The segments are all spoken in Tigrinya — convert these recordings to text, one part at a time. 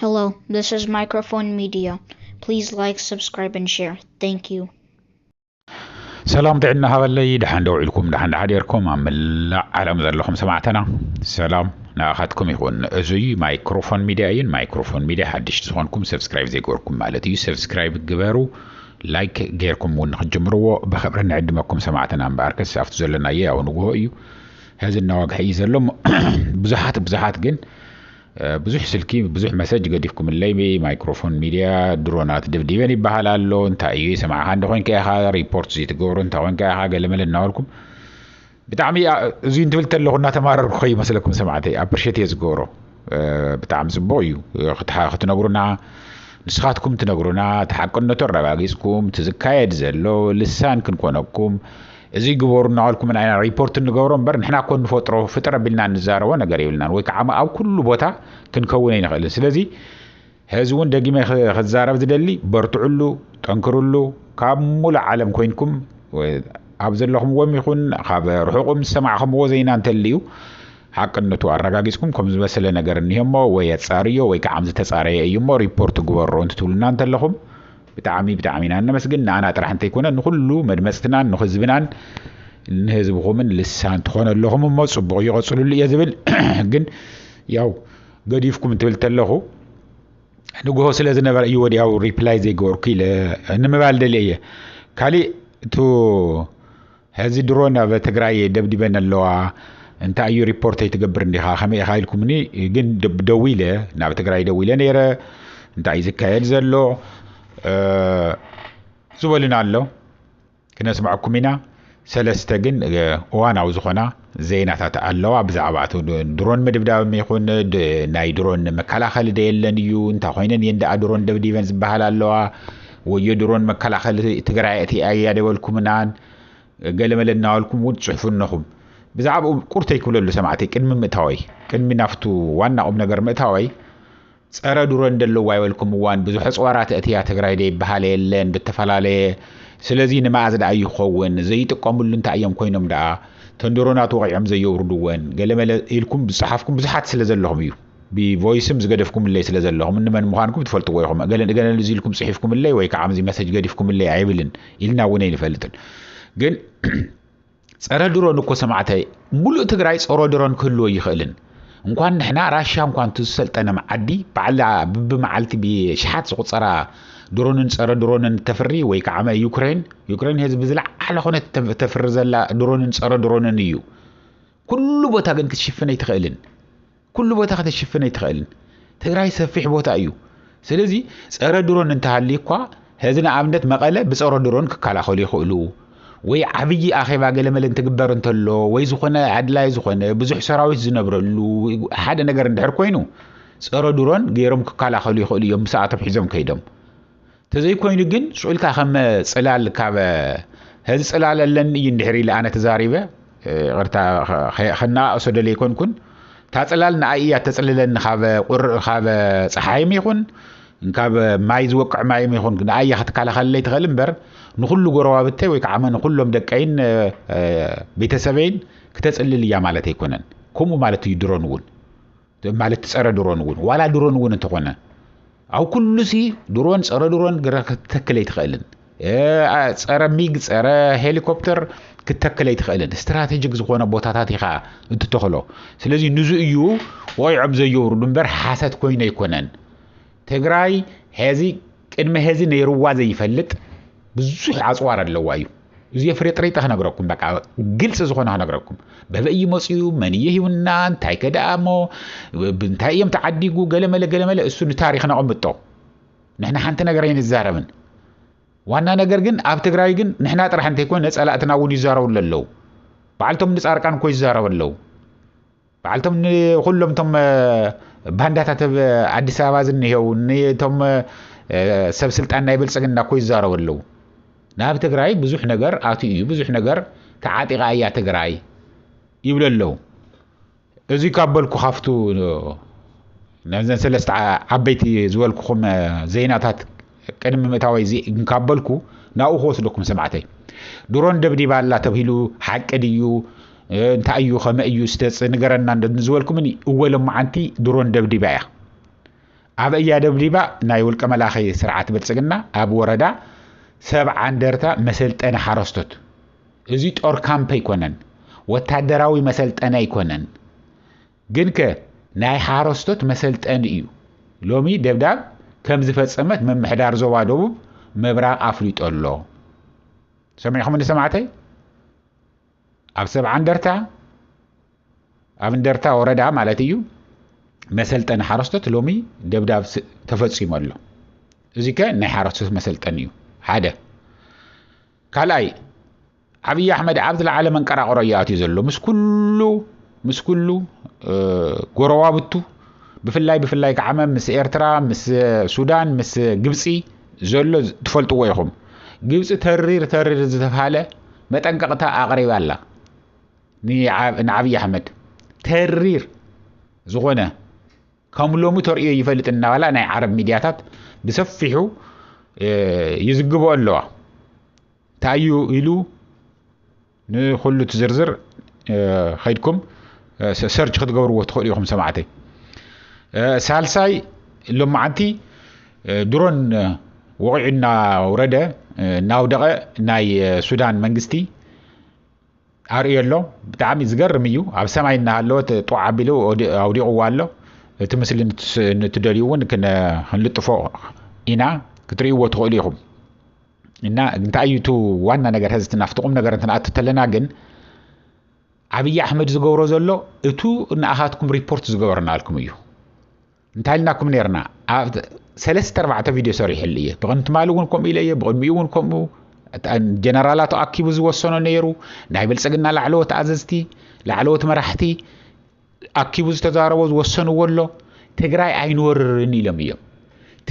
Hello, this is Microphone Media. Please like, subscribe, and share. Thank you. سلام دعنا هذا دحين دوعيلكم دحين عاديركم عمل عالم ذلهم سمعتنا سلام ناخذكم يكون ازي مايكروفون ميديا حدش تسخونكم سبسكرايب زي قولكم مالتي سبسكرايب جبروا لايك غيركم ونخجمروا بخبرنا عندكم سمعتنا مباركس عفتو زلنا اياه ونقوهيو هذا النواق حيز لهم بزحات جن بزح سلكي بزح مساج قديفكم الليبي مايكروفون ميديا درونات دبديبني بحالالو انت ايوه سمع عندكم كاها ريبورت زي تقولوا انت وين كاها قال لما لناولكم بتعمي زين تبلت له قلنا تمارر خي مسلكم سمعتي ابرشيت يزغورو بتعم زبويو تنقرونا نسخاتكم تنقرونا تحققنا ترباقيسكم تزكايد زلو لسان كنكونكم ازي جبورنا عليكم من عين ريبورت نقورن بر نحنا كون فتره بلنا نزارو ነገር ይብልናል ወይ ከዓማ አው ኩሉ ቦታ ክንከውን ይነኸል ስለዚህ ህዝቡን ደጊመ خزارب ዝደሊ በርቱዑሉ ጠንክሩሉ ካሙል ዓለም ኮይንኩም ኣብዘለኹም ወም ይኹን ካብ ርሑቁም ሰማዕኹም ወዘይና እንተልዩ ሓቅነቱ አረጋግጽኩም ከም ዝመሰለ ነገር እንሄሞ ወይ ያጻሪዮ ወይ ከዓም ዝተጻረየ እዩሞ ሪፖርት ግበሮ እንትትብሉና እንተለኹም بتعامينا نمسجن أنا طرح أنت يكون نخلو مدمستنا نخزبنا نهزبهم لسان تخون اللهم ما صبغ يغسلوا لي يزبل جن ياو قد يفكم تبلت له نقول سلازم نبر يودي أو ريبلاي زي جوركي لا إنما بعد اللي كالي تو هذه درونا بتقرأي دبدي بين اللوا أنت أي ريبورت يتقبرني خامي خايلكم ني جن دويلة نبى تقرأي دويلة نيرة أنت عايز كايد زلوا زولنا الله كنا نسمعكم هنا سلستجن وانا وزخنا زينات الله بزعبات درون مدبدا ميخون ناي درون مكلا خالد يلنيو انت خوينن يند درون دبديفنس بحال الله ويدرون مكلا خالد تقرايتي ايا دولكم نان قال ملنا لكم وتصحفونكم بزعب قرتي كل سمعتي كن متاوي كن منافتو وانا ام نجر متاوي صار درون دلو واي ولكم وان بزح صورات اتيا تግራይ ደይ በሃለ የለን በተፈላለየ ስለዚህ ንማዕዝዳ ይኸውን ዘይጥቆምሉ እንታ እዮም ኮይኖም ዳ ተንድሮናት ወቂዖም ዘይወርዱወን ገለመለ ኢልኩም ብጽሐፍኩም ብዙሓት ስለዘለኹም እዩ ቢቮይስም ዝገደፍኩም ለይ ስለዘለኹም እንመን ምዃንኩም ትፈልጥዎ ይኹም ገለ ዝልኩም ጽሒፍኩም ለይ ወይ ከዓም ዚ መሰጅ ገዲፍኩም ለይ አይብልን ኢልና ወነ ይፈልጥን ግን ጸረ ድሮን እኮ ሰማዕታይ ሙሉእ ትግራይ ጸረ ድሮን ክህልዎ ይኽእልን እንኳን ንሕና ራሻ እንኳን ትሰልጠነ ማዓዲ ባዕላ ብመዓልቲ ብሽሓት ዝቁፀራ ድሮንን ጸረ ድሮንን ተፍሪ ወይ ከዓመ ዩክሬን ህዝብ ዝለዓለ ኾነት ተፍሪ ዘላ ድሮንን ጸረ ድሮንን እዩ ኩሉ ቦታ ግን ክትሽፍነ ይትኽእልን ኩሉ ቦታ ክትሽፍነ ይትኽእልን ትግራይ ሰፊሕ ቦታ እዩ ስለዚ ጸረ ድሮን እንተሃሊ እኳ ህዝና ኣብነት መቐለ ብጸረ ድሮን ክከላኸሉ ይኽእሉ ወይ ዓብይ አኺባ ገለመለን ትግበር እንተሎ ወይ ዝኾነ ዓድላይ ዝኾነ ብዙሕ ሰራዊት ዝነብረሉ ሓደ ነገር እንድሕር ኮይኑ ጸረ ድሮን ገይሮም ክከላኸሉ ይኽእሉ እዮም ሰዓቶም ሒዞም ከይዶም ተዘይ ኮይኑ ግን ሱልካ ከም ጽላል ካብ ህዝ ጽላል አለን እንድሕር ኢለ ኣነ ተዛሪበ ቅርታ خنا أسودل يكونكن ታጽላል ንኣያ ተጽልለን ካብ ፀሓይም ይኹን እንካብ ማይ ዝወቅዕ ማይም ይኹን ንኣያ ክትከላኸለይ ትኽእል እምበር ንኹሉ ጎረባብተይ ወይ ከዓ ንኹሎም ደቀይን ቤተሰበይን ክተጽልል እያ ማለት ኣይኮነን ከምኡ ማለት እዩ ድሮን እውን ማለት ጸረ ድሮን እውን ዋላ ድሮን እውን እንተኾነ አው ኩሉሲ ድሮን ጸረ ድሮን ክትተክለይ ትኽእልን ጸረ ሚግ ጸረ ሄሊኮፕተር ክትተክለይ ትኽእልን ስትራቴጂክ ዝኾነ ቦታታት ኢኻ እንትተኽሎ ስለዚ ንዙ እዩ ወይዕም ዘይወርዱ እምበር ሓሰት ኮይኑ ኣይኮነን ትግራይ ሄዚ ቅድመ ሄዚ ነይሩዋ ዘይፈልጥ ብዙሕ ኣጽዋር ኣለዋ እዩ እዚ ፍሬጥሬት ክነግረኩም በቃ ግልጽ ዝኾነ ክነግረኩም በበይ መጽዩ መንየ ይውና እንታይ ከዳሞ እንታይ እዮም ተዓዲጉ ገለመለ እሱ ንታሪኽ ነቐምጦ ንሕና ሓንቲ ነገር ይንዛረብን ዋና ነገር ግን ኣብ ትግራይ ግን ንሕና ጥራሕ እንተይኮነ ነጸላእትና እውን ይዛረቡ ኣለዉ በዓልቶም ንጻርቃን ኮ ይዛረቡ ኣለዉ በዓልቶም ኩሎም ቶም ባንዳታት አዲስ አበባ ዝንሄው ነቶም ሰብ ስልጣን ናይ ብልጽግና ኮ ይዛረቡ ኣለዉ ናብ ትግራይ ብዙሕ ነገር ኣቱ እዩ ብዙሕ ነገር ተዓጢቃ እያ ትግራይ ይብሉ ኣለዉ እዚ ካብልኩ ካፍቱ ነዘን ሰለስተ ዓበይቲ ዝበልኩኹም ዜናታት ቅድሚ ምእታወይ እዚ እንካበልኩ ናኡ ክወስደኩም ሰማዕተይ ድሮን ደብዲባ ኣላ ተባሂሉ ሓቂ ድዩ እንታይ እዩ ከመ እዩ ዝተጽ ንገረና ዝወልኩምኒ እወሎም ማዓንቲ ድሮን ደብዲባ እያ ኣብ እያ ደብሊባ ናይ ውልቀ መላኺ ስርዓት ብልጽግና ኣብ ወረዳ 70 እንደርታ መሰልጠነ ሓረስቶት እዚ ጦር ካምፕ ይኮነን ወታደራዊ መሰልጠነ ይኮነን ግን ናይ ሓረስቶት መሰልጠን እዩ ሎሚ ደብዳብ ከም ዝፈጸመት መምሕዳር ዞባ ደቡብ መብራቕ ኣፍሊጦሎ ሰሚዕኹም ንሰማዕተይ ኣብ 70 እንደርታ ኣብ እንደርታ ወረዳ ማለት እዩ መሰልጠነ ሓረስቶት ሎሚ ደብዳብ ተፈጺሙ ኣሎ እዚ ናይ ሓረስቶት መሰልጠን እዩ ሓደ ካልኣይ ዓብይ ኣሕመድ ኣብ ዝለዓለ መንቀራቕሮ ይኣትዩ ዘሎ ምስ ኩሉ ጎረባብቱ ብፍላይ ከዓመ ምስ ኤርትራ ምስ ሱዳን ምስ ግብፂ ዘሎ ትፈልጥዎ ኢኹም ግብፂ ተሪር ዝተባሃለ መጠንቀቕታ ኣቕሪባ ኣላ ንዓብይ ኣሕመድ ተሪር ዝኾነ ከም ሎሚ ተርእዮ ይፈልጥ እናባላ ናይ ዓረብ ሚድያታት ብሰፊሑ ይዝግቦ ኣለዋ ታዩ ኢሉ ንኹሉ ትዝርዝር ኸይድኩም ሰርች ክትገብርዎ ትኽእሉ ኢኹም ሰማዕተይ ሳልሳይ ሎማዓንቲ ድሮን ወቂዑና ወረደ ናውደቐ ናይ ሱዳን መንግስቲ ኣርእዮ ኣሎ ብጣዕሚ ዝገርም እዩ ኣብ ሰማይ እናሃለወት ጧዕ ኣቢሉ ኣውዲቑዎ ኣሎ እቲ ምስሊ ንትደልዩ እውን ክንልጥፎ ኢና ክትርእይዎ ትኽእሉ ኢኹም እና እንታይ እዩ እቲ ዋና ነገር ሕዚ ትናፍትቁም ነገር እንትንኣቱ ተለና ግን ዓብይ ኣሕመድ ዝገብሮ ዘሎ እቱ ንኣኻትኩም ሪፖርት ዝገበርናልኩም እዩ እንታይ ኢልናኩም ነርና ኣብ 3-4 ቪድዮ ሰሪሕል እየ ብቕንት ማል እውን ከምኡ ኢለ እየ ብቕድሚኡ እውን ከምኡ ጀነራላት ኣኪቡ ዝወሰኖ ነይሩ ናይ ብልጽግና ላዕለዎት ኣዘዝቲ ላዕለዎት መራሕቲ ኣኪቡ ዝተዛረቦ ዝወሰንዎ ኣሎ ትግራይ ኣይንወርርን ኢሎም እዮም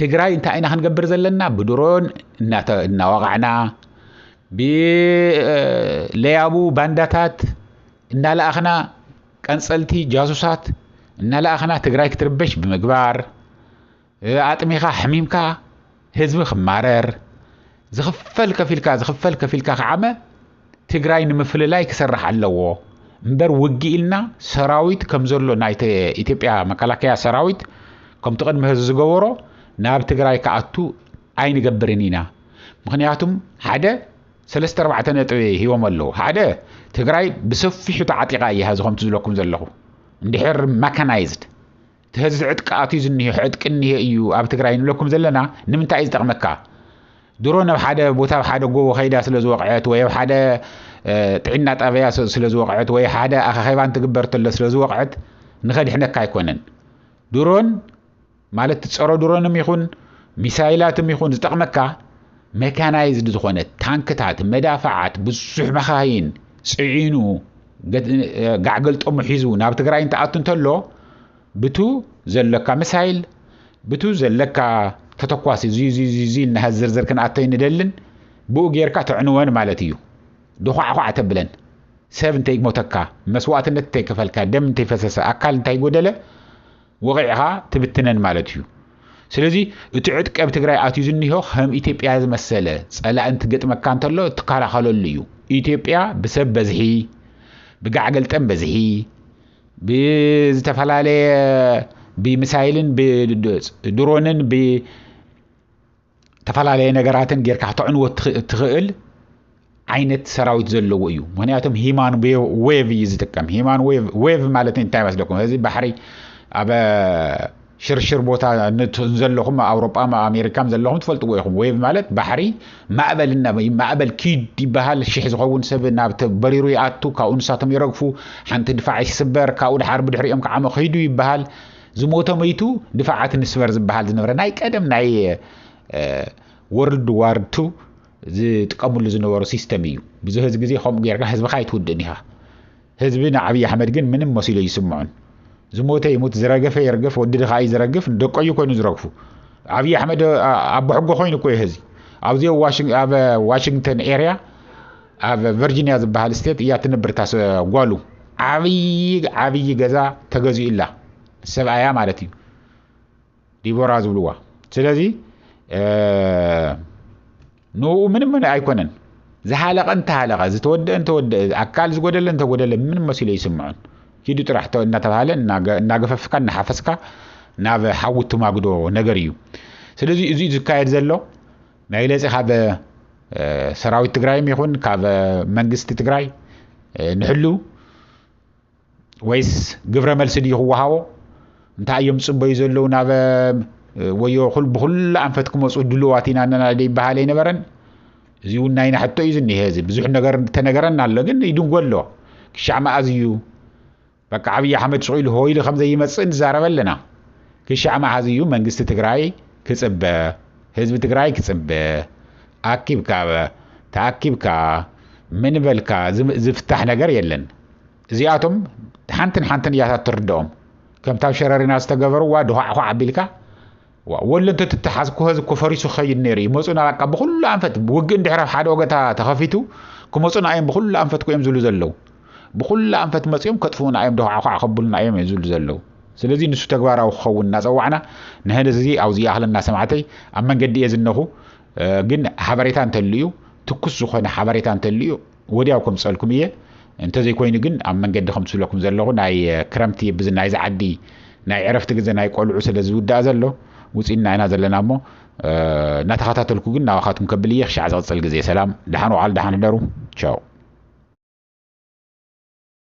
ትግራይ እንታይ ኢና ክንገብር ዘለና ብድሮን እናወቃዕና ብለያቡ ባንዳታት እናለኣኽና ቀንጸልቲ ጃሱሳት እናለኣኽና ትግራይ ክትርበሽ ብምግባር ኣጥሚኻ ሕሚምካ ህዝቢ ክማረር ዝኽፈል ከፊልካ ከዓመ ትግራይ ንምፍልላይ ክሰርሕ ኣለዎ እምበር ውጊ ኢልና ሰራዊት ከም ዘሎ ናይ ኢትዮጵያ መከላከያ ሰራዊት ከም ትቅድሚ ህዝቢ ዝገበሮ ናብ ትግራይ ከኣቱ ኣይንገብርን ኢና ምክንያቱም ሓደ 3-4 ነጥቢ ሂቦም ኣለዉ ሓደ ትግራይ ብሰፊሑ ተዓጢቃ እያ ዝኸም ትዝለኩም ዘለኹ እንድሕር መካናይዝድ ትህዝብ ዕጥቃኣቱ ዝኒሄ ዕጥቅኒሄ እዩ ኣብ ትግራይ ንብለኩም ዘለና ንምንታይ ዝጠቕመካ ድሮ ናብ ሓደ ቦታ ሓደ ጎቦ ኸይዳ ስለ ዝወቕዐት ወይ ኣብ ሓደ ጥዕና ጣብያ ስለ ዝወቕዐት ወይ ሓደ ኣኸኸይባ እንትግበር ተሎ ስለ ዝወቕዐት ንኸድሕነካ ኣይኮነን ድሮን ማለት ትፀሮ ድሮንም ይኹን ሚሳይላትም ይኹን ዝጠቕመካ ሜካናይዝድ ዝኾነ ታንክታት መዳፍዓት ብዙሕ መኻይን ጽዒኑ ጋዕገልጦሙ ሒዙ ናብ ትግራይ እንትኣቱ እንተሎ ብቱ ዘለካ ሚሳይል ብቱ ዘለካ ተተኳሲ ዚ ዝርዝር ክንኣተይ ንደልን ብኡ ጌርካ ትዕንወን ማለት እዩ ድኳዕኳዕ ተብለን ሰብ እንታይ ሞተካ መስዋዕትነት እንታይ ከፈልካ ደም እንታይ ፈሰሰ ኣካል እንታይ ጎደለ ወቂዕኻ ትብትነን ማለት እዩ ስለዚ እቲ ዕጥቂ ኣብ ትግራይ ኣትዩ ዝኒሆ ከም ኢትዮጵያ ዝመሰለ ጸላእንቲ ገጥመካ እንተሎ ትከላኸለሉ እዩ ኢትዮጵያ ብሰብ በዝሒ ብጋዕገልጠን በዝሒ ብዝተፈላለየ ብሚሳይልን ብድሮንን ብተፈላለየ ነገራትን ጌርካ ትዕንዎ ትኽእል ዓይነት ሰራዊት ዘለዎ እዩ ምክንያቱም ሂማን ዌቭ እዩ ዝጥቀም ሂማን ዌቭ ማለት እንታይ መስለኩም እዚ ባሕሪ ኣብ ሽርሽር ቦታ ዘለኹም ኣውሮጳ ኣሜሪካም ዘለኹም ትፈልጥዎ ኢኹም ዌቭ ማለት ባሕሪ ማዕበል ኪድ ይበሃል ሽሕ ዝኸውን ሰብ ናብ በሪሩ ይኣቱ ካብኡ ንሳቶም ይረግፉ ሓንቲ ድፋዕ ይስበር ካብኡ ድሓር ብድሕሪኦም ከዓመ ኸይዱ ይበሃል ዝሞተ መይቱ ድፋዓት ንስበር ዝበሃል ዝነበረ ናይ ቀደም ናይ ወርልድ ዋር 2 ዝጥቀሙሉ ዝነበሩ ሲስተም እዩ ብዙሕ ግዜ ከምኡ ጌርካ ህዝብካ ይትውድእን ኢኻ ህዝቢ ንዓብይ ኣሕመድ ግን ምንም መሲሉ ይስምዑን ዝሞተ ይሞት ዝረገፈ ይርገፍ ወድድኻ ይዝረግፍ ደቆዩ ኮይኑ ዝረግፉ ዓብይ ኣሕመድ ኣብ ሕጎ ኮይኑ እኮ ይህዚ ኣብዚ ኣብ ዋሽንግተን ኤሪያ ኣብ ቨርጂኒያ ዝበሃል ስቴት እያ ትነብር ጓሉ ዓብይ ገዛ ተገዚኡ ኢላ ሰብኣያ ማለት እዩ ዲቦራ ዝብልዋ ስለዚ ንኡ ምንም ኣይኮነን ዝሓለቐ እንተሃለቐ ዝተወደአ እንተወደአ ኣካል ዝጎደለ እንተጎደለ ምንም መሲሉ ይስምዑን ኪዱ ጥራሕቶ እናተባሃለ እናገፈፍካ እናሓፈስካ ናብ ሓውቱ ማግዶ ነገር እዩ ስለዚህ እዚ ዝካየድ ዘሎ ናይ ለጽ ካብ ሰራዊት ትግራይም ይኹን ካብ መንግስቲ ትግራይ ንሕሉ ወይስ ግብረ መልሲ ድዩ ክወሃቦ እንታይ እዮም ጽበዩ ዘለው ናብ ወዮ ብኩሉ አንፈት ክመጹ ድሉዋት ኢና ነናደ ይባሃል ይነበረን እዚው ናይና ሕቶ እዩ ዝኒሄ እዚ ብዙሕ ነገር ተነገረና ኣሎ ግን ይድንጎሎ ክሻዕ ማእዝዩ በቃ አብይ አህመድ ጾይል ሆይል ከም ዘይመጽእ ንዛረበለና ክሻዕ ማእዝዩ መንግስቲ ትግራይ ክጽበ ህዝብ ትግራይ ክጽበ አኪብካ ተአኪብካ ምን በልካ ዝፍታሕ ነገር የለን እዚአቶም ሓንተን ያታት ትርደኦም ከም ታብ ሸረሪና ዝተገበሩ ዋ ድኋዕ አቢልካ ወለንተ ተተሓዝ ኮዝ ኮፈሪሱ ኸይድ ነሪ መጹና በቃ በኩሉ አንፈት ውግ እንድሕራፍ ሓደ ወገታ ተኸፊቱ ከመጹና አይም በኩሉ አንፈት ኮየም ዝሉ ዘለው በኩሉ አንፈት መጽዮም ከጥፉና አይም ድኋዕ ከብሉና አይም ዝሉ ዘለው ስለዚህ ንሱ ተግባራው ኸውና ጸዋዕና ነህነዚ አውዚ አህልና ሰማዕተይ ኣብ መንገዲ የዝነኹ ግን ሓበሬታ እንተልዩ ትኩስ ዝኾነ ሓበሬታ እንተልዩ ወዲያው ከም ጸልኩም እየ እንተ ዘይኮይኑ ግን ኣብ መንገዲ ከም ትስለኩም ዘለኹ ናይ ክረምቲ ብዝናይ ዝዓዲ ናይ ዕረፍቲ ግዜ ናይ ቆልዑ ስለ ዝውዳእ ዘሎ ውጽኢና ኢና ዘለናሞ ናተኸታተልኩ ግን ናባኻትኩም ከብል እየ ክሻዕ ዝቕጽል ግዜ ሰላም ደሓን ዋዕል ደሓን ደሩ ቻው